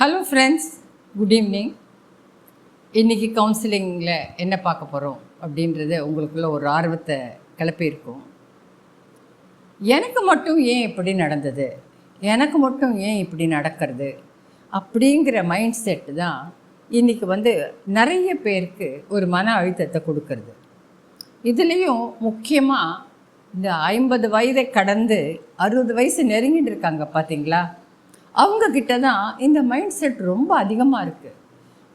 Hello friends, good evening. இன்றைக்கி கவுன்சிலிங்கில் என்ன பார்க்க போகிறோம் அப்படின்றது உங்களுக்குள்ள ஒரு ஆர்வத்தை கிளப்பியிருக்கும். எனக்கு மட்டும் ஏன் இப்படி நடந்தது, எனக்கு மட்டும் ஏன் இப்படி நடக்கிறது அப்படிங்கிற மைண்ட் செட்டு தான் இன்றைக்கி நிறைய பேருக்கு ஒரு மன அழுத்தத்தை கொடுக்கறது. இதுலேயும் முக்கியமாக இந்த 50 வயதை கடந்து 60 வயசு நெருங்கிட்டு இருக்காங்க பார்த்தீங்களா, அவங்கக்கிட்ட தான் இந்த மைண்ட் செட் ரொம்ப அதிகமாக இருக்குது.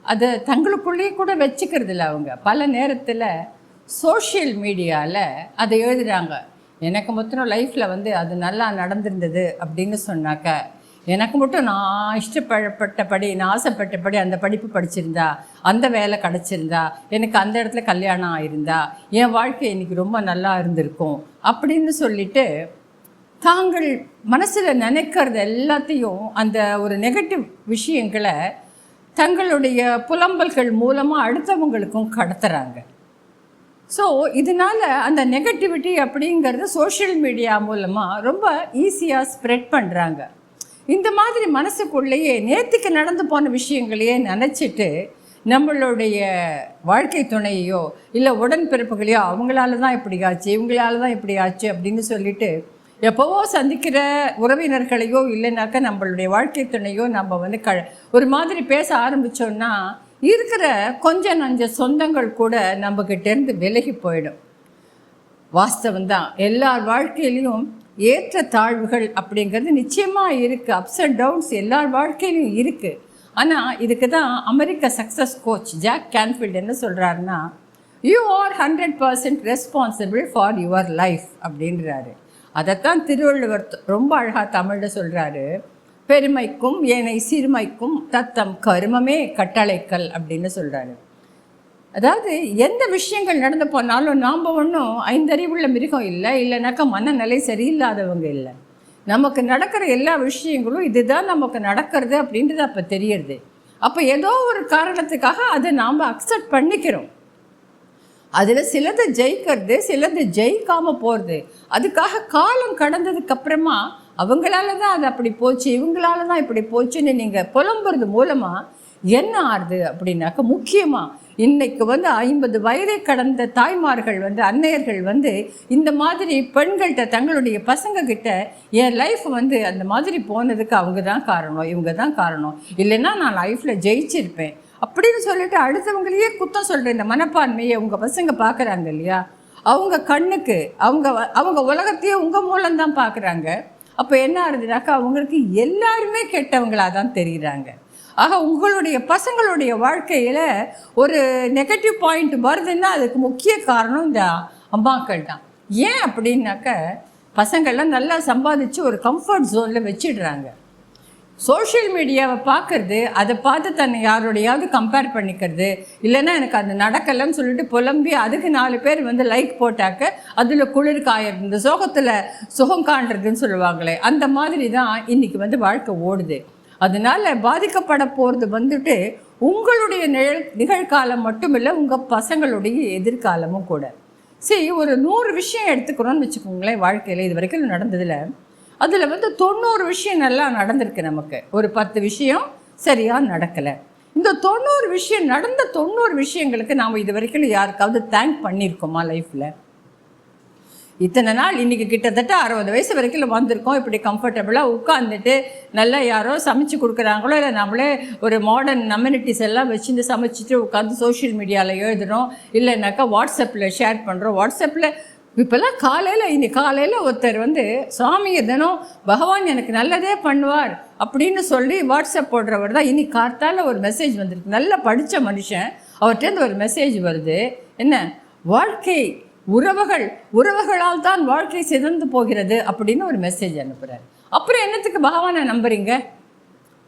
அதை தங்களுக்குள்ளேயே கூட வச்சுக்கிறது இல்லை. அவங்க பல நேரத்தில் சோஷியல் மீடியாவில் அதை எழுதுகிறாங்க. எனக்கு மொத்தம் லைஃப்பில் அது நல்லா நடந்திருந்தது அப்படின்னு சொன்னாக்க, எனக்கு மட்டும் நான் இஷ்டப்பட்டபடி, நான் ஆசைப்பட்டபடி அந்த படிப்பு படிச்சிருந்தா, அந்த வேலை கிடச்சிருந்தா, எனக்கு அந்த இடத்துல கல்யாணம் ஆயிருந்தா, என் வாழ்க்கை இன்றைக்கி ரொம்ப நல்லா இருந்திருக்கும் அப்படின்னு சொல்லிட்டு தாங்கள் மனசில் நினைக்கிறது எல்லாத்தையும், அந்த ஒரு நெகட்டிவ் விஷயங்களை தங்களுடைய புலம்பல்கள் மூலமாக அடுத்தவங்களுக்கும் கடத்துகிறாங்க. ஸோ இதனால் அந்த நெகட்டிவிட்டி அப்படிங்கிறது சோஷியல் மீடியா மூலமாக ரொம்ப ஈஸியாக ஸ்ப்ரெட் பண்ணுறாங்க. இந்த மாதிரி மனசுக்குள்ளேயே நேற்றுக்கு நடந்து போன விஷயங்களையே நினச்சிட்டு நம்மளுடைய வாழ்க்கை துணையோ இல்லை உடன்பிறப்புகளையோ அவங்களால தான் இப்படி ஆச்சு, இவங்களால தான் இப்படி ஆச்சு அப்படின்னு சொல்லிட்டு எப்போவோ சந்திக்கிற உறவினர்களையோ இல்லைனாக்கா நம்மளுடைய வாழ்க்கை துணையோ நம்ம ஒரு மாதிரி பேச ஆரம்பித்தோன்னா இருக்கிற கொஞ்சம் நஞ்ச சொந்தங்கள் கூட நம்மக்கிட்டேருந்து விலகி போயிடும். வாஸ்தவந்தான், எல்லார் வாழ்க்கையிலையும் ஏற்ற தாழ்வுகள் அப்படிங்கிறது நிச்சயமாக இருக்குது. அப்ஸ் அண்ட் டவுன்ஸ் எல்லார் வாழ்க்கையிலையும் இருக்குது. ஆனால் இதுக்கு தான் அமெரிக்க சக்ஸஸ் கோச் ஜாக் கேன்ஃபீல்டு என்ன சொல்கிறாருன்னா, you are 100% responsible for your life அப்படின்றாரு. அதைத்தான் திருவள்ளுவர் ரொம்ப அழகாக தமிழில் சொல்கிறாரு, பெருமைக்கும் ஏனை சிறுமைக்கும் தத்தம் கருமமே கட்டளைக்கல் அப்படின்னு சொல்கிறாரு. அதாவது எந்த விஷயங்கள் நடந்து போனாலும் நாம் ஒன்றும் 5 அறிவுள்ள மிருகம் இல்லை, இல்லைனாக்கா மனநிலை சரியில்லாதவங்க இல்லை. நமக்கு நடக்கிற எல்லா விஷயங்களும் இதுதான் நமக்கு நடக்கிறது அப்படின்றது அப்போ தெரியுது. அப்போ ஏதோ ஒரு காரணத்துக்காக அதை நாம் அக்செப்ட் பண்ணிக்கிறோம். அதில் சிலது ஜெயிக்கிறது, சிலது ஜெயிக்காமல் போகிறது. அதுக்காக காலம் கடந்ததுக்கப்புறமா அவங்களால தான் அது அப்படி போச்சு, இவங்களால தான் இப்படி போச்சுன்னு நீங்கள் புலம்புறது மூலமாக என்ன ஆறுது அப்படின்னாக்க, முக்கியமாக இன்றைக்கு 50 வயதை கடந்த தாய்மார்கள் அன்னையர்கள் இந்த மாதிரி பெண்கள்கிட்ட தங்களுடைய பசங்கக்கிட்ட என் லைஃப் அந்த மாதிரி போனதுக்கு அவங்க தான் காரணம், இவங்க தான் காரணம், இல்லைன்னா நான் லைஃப்பில் ஜெயிச்சிருப்பேன் அப்படின்னு சொல்லிட்டு அடுத்தவங்களையே குத்தம் சொல்கிற இந்த மனப்பான்மையை உங்கள் பசங்க பார்க்குறாங்க இல்லையா. அவங்க கண்ணுக்கு அவங்க உலகத்தையே உங்கள் மூலம்தான் பார்க்குறாங்க. அப்போ என்ன ஆகுதுனாக்கா, அவங்களுக்கு எல்லாருமே கெட்டவங்களாக தான் தெரிகிறாங்க. ஆக உங்களுடைய பசங்களுடைய வாழ்க்கையில் ஒரு நெகட்டிவ் பாயிண்ட் வருதுன்னா அதுக்கு முக்கிய காரணம் இந்த அம்மாக்கள் தான். ஏன் அப்படின்னாக்க, பசங்கள்லாம் நல்லா சம்பாதிச்சு ஒரு கம்ஃபர்ட் ஜோனில் வச்சிடுறாங்க. சோஷியல் மீடியாவை பார்க்குறது, அதை பார்த்து தன்னை யாரோடையாவது கம்பேர் பண்ணிக்கிறது, இல்லைன்னா எனக்கு அது நடக்கலைன்னு சொல்லிட்டு புலம்பி அதுக்கு 4 பேர் லைக் போட்டாக்க அதில் குளிர் காயறது, இந்த சோகத்தில் சுகம் காண்றதுன்னு சொல்லுவாங்களே, அந்த மாதிரி தான் இன்றைக்கி வாழ்க்கை ஓடுது. அதனால் பாதிக்கப்பட போகிறது உங்களுடைய நிகழ்காலம் மட்டும் இல்லை, உங்கள் பசங்களுடைய எதிர்காலமும் கூட. சரி, ஒரு 100 விஷயம் எடுத்துக்கிறோன்னு வச்சுக்கோங்களேன். வாழ்க்கையில் இது வரைக்கும் நடந்ததில் அதில் 90 விஷயம் நல்லா நடந்திருக்கு. நமக்கு ஒரு 10 விஷயம் சரியாக நடக்கலை. இந்த 90 விஷயம் நடந்த 90 விஷயங்களுக்கு நாம் இது வரைக்கும் யாருக்காவது தேங்க் பண்ணியிருக்கோமா லைஃப்பில்? இத்தனை நாள் இன்றைக்கி கிட்டத்தட்ட 60 வயசு வரைக்கும் வந்திருக்கோம். இப்படி கம்ஃபர்டபுளாக உட்காந்துட்டு நல்லா யாரோ சமைச்சு கொடுக்குறாங்களோ, இல்லை நம்மளே ஒரு மாடர்ன் அம்யூனிட்டிஸ் எல்லாம் வச்சுட்டு சமைச்சிட்டு உட்காந்து சோஷியல் மீடியாவில் எழுதுகிறோம், இல்லைனாக்கா வாட்ஸ்அப்பில் ஷேர் பண்ணுறோம். வாட்ஸ்அப்பில் இப்போல்லாம் காலையில் ஒருத்தர் சுவாமியை தினம் பகவான் எனக்கு நல்லதே பண்ணுவார் அப்படின்னு சொல்லி வாட்ஸ்அப் போடுறவர் தான். இன்னைக்கு கார்த்தால ஒரு மெசேஜ் வந்திருக்கு, நல்லா படித்த மனுஷன், அவர்கிட்டருந்து ஒரு மெசேஜ் வருது. என்ன, வாழ்க்கை உறவுகளால் தான் வாழ்க்கை சிதைந்து போகிறது அப்படின்னு ஒரு மெசேஜ் அனுப்புகிறார். அப்புறம் என்னத்துக்கு பகவானை நம்புறீங்க?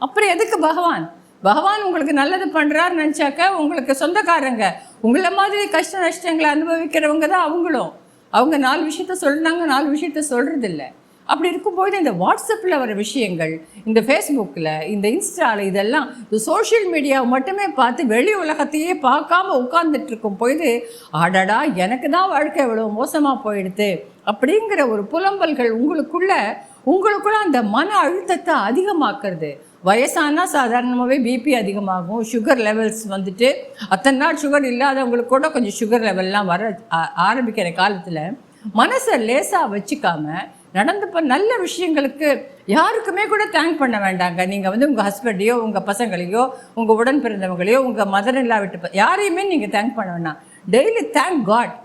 அப்புறம் எதுக்கு பகவான் உங்களுக்கு நல்லது பண்ணுறாரு நினச்சாக்க, உங்களுக்கு சொந்தக்காரங்க உங்களை மாதிரி கஷ்ட நஷ்டங்களை அனுபவிக்கிறவங்க தான் அவங்களும். அவங்க 4 விஷயத்த சொல்கிறாங்க, 4 விஷயத்த சொல்கிறதில்ல. அப்படி இருக்கும்போது இந்த வாட்ஸ்அப்பில் வர விஷயங்கள், இந்த ஃபேஸ்புக்கில், இந்த இன்ஸ்டாவில், இதெல்லாம் இந்த சோஷியல் மீடியாவை மட்டுமே பார்த்து வெளி உலகத்தையே பார்க்காம உட்கார்ந்துட்டு இருக்கும் போது, ஆடாடா எனக்கு தான் வாழ்க்கை எவ்வளோ மோசமாக போயிடுது அப்படிங்கிற ஒரு புலம்பல்கள் உங்களுக்குள்ள உங்களுக்குள்ள அந்த மன அழுத்தத்தை அதிகமாக்குறது. வயசானா சாதாரணமாகவே பிபி அதிகமாகும், சுகர் லெவல்ஸ் வந்துட்டு அத்தனை நாள் சுகர் இல்லாதவங்களுக்கு கூட கொஞ்சம் சுகர் லெவல்லாம் வர ஆரம்பிக்கிற காலத்தில் மனசை லேசாக வச்சுக்காம நடந்தப்போ நல்ல விஷயங்களுக்கு யாருக்குமே கூட தேங்க் பண்ண வேண்டாங்க. நீங்கள் வந்து உங்கள் ஹஸ்பண்டையோ உங்கள் பசங்களையோ உங்கள் உடன் பிறந்தவங்களையோ உங்கள் மதர் இல்லா விட்டு யாரையுமே நீங்கள் தேங்க் பண்ண வேண்டாம். டெய்லி தேங்க் காட்,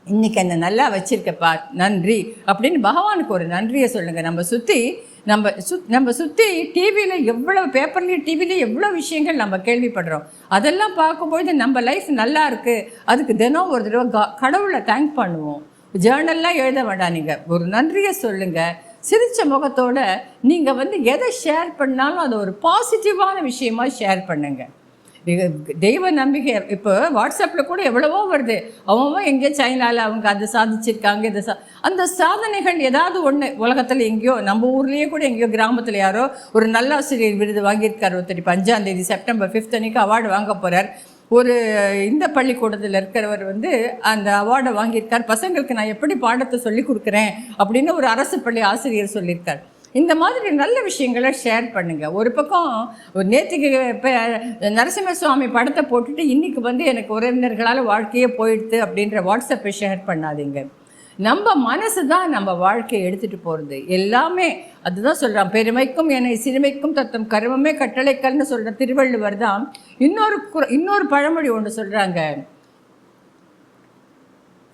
இன்றைக்கி என்னை நல்லா வச்சுருக்கப்பா, நன்றி அப்படின்னு பகவானுக்கு ஒரு நன்றியை சொல்லுங்கள். நம்ம சுற்றி டிவியில் எவ்வளோ, பேப்பர்லேயும் டிவிலையும் எவ்வளோ விஷயங்கள் நம்ம கேள்விப்படுறோம். அதெல்லாம் பார்க்கும்போது நம்ம லைஃப் நல்லா இருக்குது, அதுக்கு தினம் ஒரு தடவை கடவுளை தேங்க் பண்ணுவோம். ஜேர்னல்லாம் எழுத வேண்டாம், நீங்கள் ஒரு நன்றியை சொல்லுங்கள். சிரித்த முகத்தோடு நீங்கள் வந்து எதை ஷேர் பண்ணாலும் அதை ஒரு பாசிட்டிவான விஷயமா ஷேர் பண்ணுங்கள். தெய்வ நம்பிக்கை இப்போ வாட்ஸ்அப்பில் கூட எவ்வளவோ வருது. அவங்க எங்கேயோ சைனாவில் அவங்க அதை சாதிச்சிருக்காங்க, அந்த சாதனைகள் ஏதாவது ஒன்று உலகத்தில் எங்கேயோ, நம்ம ஊர்லேயே கூட எங்கேயோ கிராமத்தில் யாரோ ஒரு நல்ல ஆசிரியர் விருது வாங்கியிருக்கார். ஒருத்தர் 5ஆம் தேதி செப்டம்பர் 5 அன்னைக்கு அவார்டு வாங்க போகிறார். ஒரு இந்த பள்ளிக்கூடத்தில் இருக்கிறவர் வந்து அந்த அவார்டை வாங்கியிருக்கார். பசங்களுக்கு நான் எப்படி பாடத்தை சொல்லி கொடுக்குறேன் அப்படின்னு ஒரு அரசு பள்ளி ஆசிரியர் சொல்லியிருக்கார். இந்த மாதிரி நல்ல விஷயங்களை ஷேர் பண்ணுங்கள். ஒரு பக்கம் ஒரு நேற்றுக்கு இப்போ நரசிம்ம சுவாமி படத்தை போட்டுட்டு இன்றைக்கி வந்து எனக்கு உறவினர்களால் வாழ்க்கையே போயிடுது அப்படின்ற வாட்ஸ்அப்பை ஷேர் பண்ணாதீங்க. நம்ம மனசு தான் நம்ம வாழ்க்கையை எடுத்துகிட்டு போகிறது. எல்லாமே அதுதான் சொல்கிறான், பெருமைக்கும் என்னை சிறுமைக்கும் தத்தம் கருமமே கட்டளைக்கல்னு சொல்கிற திருவள்ளுவர் தான் இன்னொரு பழமொழி ஒன்று சொல்கிறாங்க,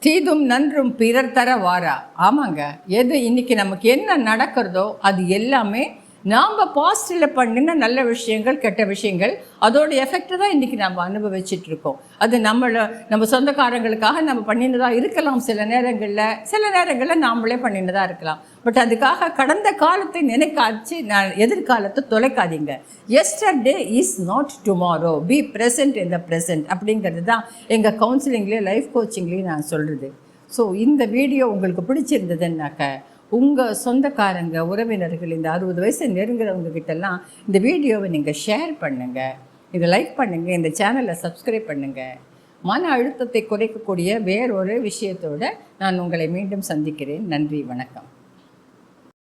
தீதும் நன்றும் பிறர் தர வாரா. ஆமாங்க, எது இன்றைக்கி நமக்கு என்ன நடக்கிறதோ அது எல்லாமே நாம் பாஸ்டில் பண்ணின நல்ல விஷயங்கள், கெட்ட விஷயங்கள், அதோட எஃபெக்ட் தான் இன்றைக்கி நம்ம அனுபவிச்சிட்ருக்கோம். அது நம்ம சொந்தக்காரங்களுக்காக நம்ம பண்ணினதாக இருக்கலாம், சில நேரங்களில் நாமளே பண்ணினதாக இருக்கலாம். பட் அதுக்காக கடந்த காலத்தை நினைக்காச்சு எதிர்காலத்தை தொலைக்காதீங்க. Yesterday is not tomorrow, be present in the present அப்படிங்கிறது தான் எங்கள் கவுன்சிலிங்லேயே லைஃப் கோச்சிங்லேயும் நான் சொல்கிறது. ஸோ இந்த வீடியோ உங்களுக்கு பிடிச்சிருந்ததுன்னாக்க உங்கள் சொந்தக்காரங்க, உறவினர்கள், இந்த 60 வயசு நெருங்குறவங்க கிட்டலாம் இந்த வீடியோவை நீங்கள் ஷேர் பண்ணுங்கள், இதை லைக் பண்ணுங்கள், இந்த சேனலை சப்ஸ்கிரைப் பண்ணுங்கள். மன அழுத்தத்தை குறைக்கக்கூடிய வேறொரு விஷயத்தோடு நான் உங்களை மீண்டும் சந்திக்கிறேன். நன்றி, வணக்கம்.